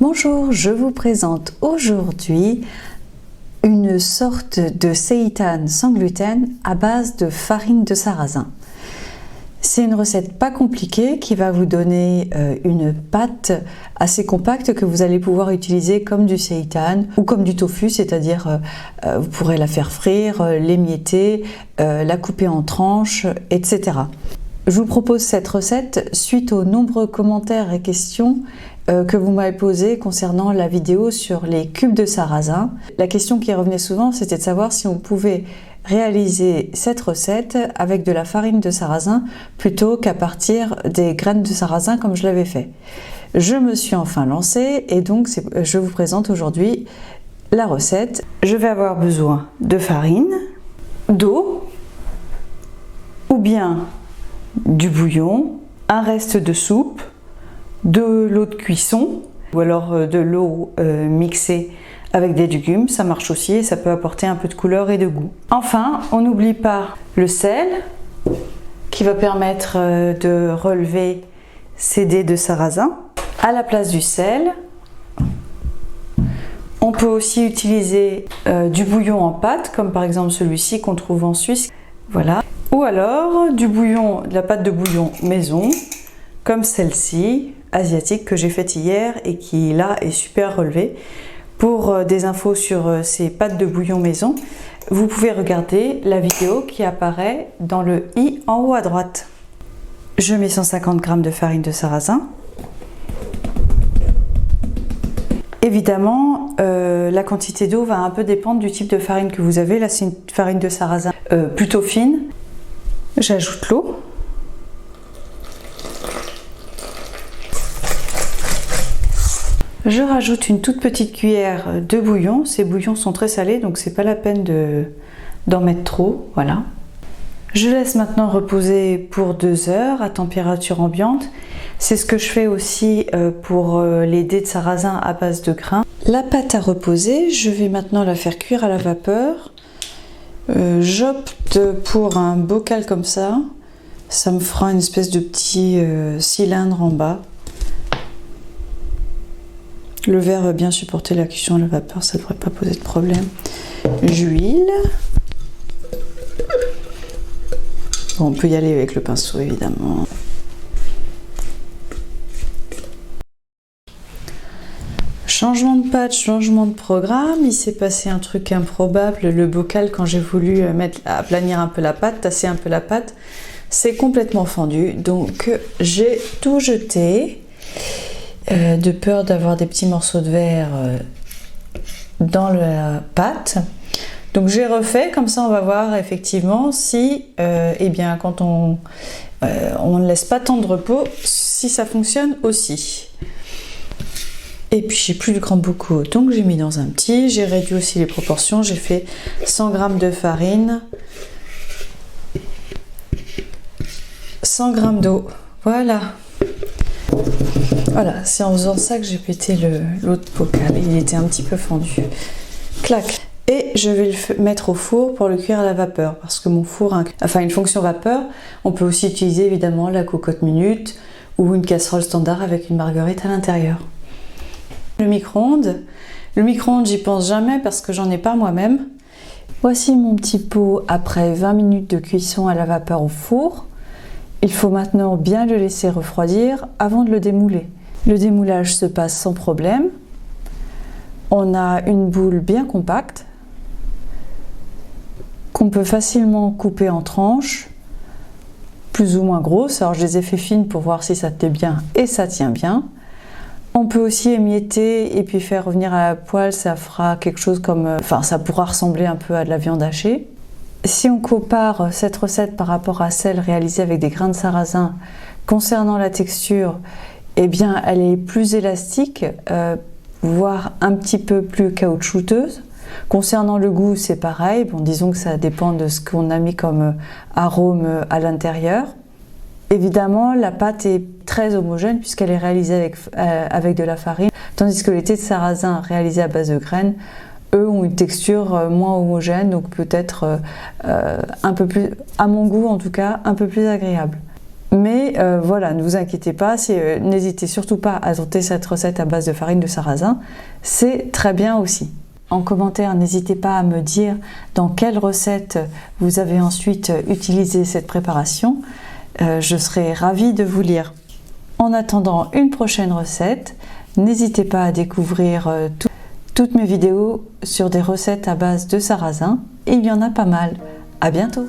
Bonjour, je vous présente aujourd'hui une sorte de seitan sans gluten à base de farine de sarrasin. C'est une recette pas compliquée qui va vous donner une pâte assez compacte que vous allez pouvoir utiliser comme du seitan ou comme du tofu, c'est-à-dire vous pourrez la faire frire, l'émietter, la couper en tranches, etc. Je vous propose cette recette suite aux nombreux commentaires et questions que vous m'avez posées concernant la vidéo sur les cubes de sarrasin. La question qui revenait souvent, c'était de savoir si on pouvait réaliser cette recette avec de la farine de sarrasin plutôt qu'à partir des graines de sarrasin comme je l'avais fait. Je me suis enfin lancée et donc je vous présente aujourd'hui la recette. Je vais avoir besoin de farine, d'eau ou bien du bouillon, un reste de soupe, de l'eau de cuisson ou alors de l'eau mixée avec des légumes, ça marche aussi et ça peut apporter un peu de couleur et de goût. Enfin, on n'oublie pas le sel qui va permettre de relever ces dés de sarrasin. À la place du sel, on peut aussi utiliser du bouillon en pâte, comme par exemple celui-ci qu'on trouve en Suisse. Voilà. Ou alors de la pâte de bouillon maison, comme celle-ci, asiatique, que j'ai faite hier et qui là est super relevée. Pour des infos sur ces pâtes de bouillon maison, vous pouvez regarder la vidéo qui apparaît dans le i en haut à droite. Je mets 150 g de farine de sarrasin. Évidemment, la quantité d'eau va un peu dépendre du type de farine que vous avez. Là, c'est une farine de sarrasin plutôt fine. J'ajoute l'eau. Je rajoute une toute petite cuillère de bouillon. Ces bouillons sont très salés, donc c'est pas la peine d'en mettre trop. Voilà. Je laisse maintenant reposer pour 2 heures à température ambiante. C'est ce que je fais aussi pour les dés de sarrasin à base de grains. La pâte a reposé, je vais maintenant la faire cuire à la vapeur. J'opte pour un bocal comme ça. Ça me fera une espèce de petit cylindre en bas. Le verre va bien supporter la cuisson à la vapeur, ça ne devrait pas poser de problème. J'huile. Bon, on peut y aller avec le pinceau évidemment. Changement de pâte, changement de programme. Il s'est passé un truc improbable. Le bocal, quand j'ai voulu aplanir un peu la pâte, tasser un peu la pâte, c'est complètement fendu. Donc j'ai tout jeté. De peur d'avoir des petits morceaux de verre dans la pâte. Donc j'ai refait, comme ça on va voir effectivement si, eh bien, quand on ne laisse pas tant de repos, si ça fonctionne aussi. Et puis j'ai plus de grands bocaux, donc j'ai mis dans un petit, j'ai réduit aussi les proportions, j'ai fait 100 g de farine, 100 g d'eau, voilà. Voilà, c'est en faisant ça que j'ai pété l'autre bocal, il était un petit peu fendu. Clac. Et je vais le mettre au four pour le cuire à la vapeur, parce que mon four a une fonction vapeur. On peut aussi utiliser évidemment la cocotte minute ou une casserole standard avec une marguerite à l'intérieur. Le micro-ondes, j'y pense jamais parce que j'en ai pas moi-même. Voici mon petit pot après 20 minutes de cuisson à la vapeur au four. Il faut maintenant bien le laisser refroidir avant de le démouler. Le démoulage se passe sans problème. On a une boule bien compacte qu'on peut facilement couper en tranches, plus ou moins grosses. Alors je les ai fait fines pour voir si ça tenait bien et ça tient bien. On peut aussi émietter et puis faire revenir à la poêle, ça fera quelque chose comme... ça pourra ressembler un peu à de la viande hachée. Si on compare cette recette par rapport à celle réalisée avec des grains de sarrasin, concernant la texture, eh bien elle est plus élastique, voire un petit peu plus caoutchouteuse. Concernant le goût, c'est pareil. Bon, disons que ça dépend de ce qu'on a mis comme arôme à l'intérieur. Évidemment, la pâte est très homogène puisqu'elle est réalisée avec de la farine, tandis que les dés de sarrasin réalisés à base de graines, eux, ont une texture moins homogène, donc peut-être un peu plus, à mon goût en tout cas, un peu plus agréable. Mais voilà, ne vous inquiétez pas, n'hésitez surtout pas à tenter cette recette à base de farine de sarrasin, c'est très bien aussi. En commentaire, n'hésitez pas à me dire dans quelle recette vous avez ensuite utilisé cette préparation. Je serai ravie de vous lire. En attendant une prochaine recette, n'hésitez pas à découvrir toutes mes vidéos sur des recettes à base de sarrasin. Il y en a pas mal. À bientôt!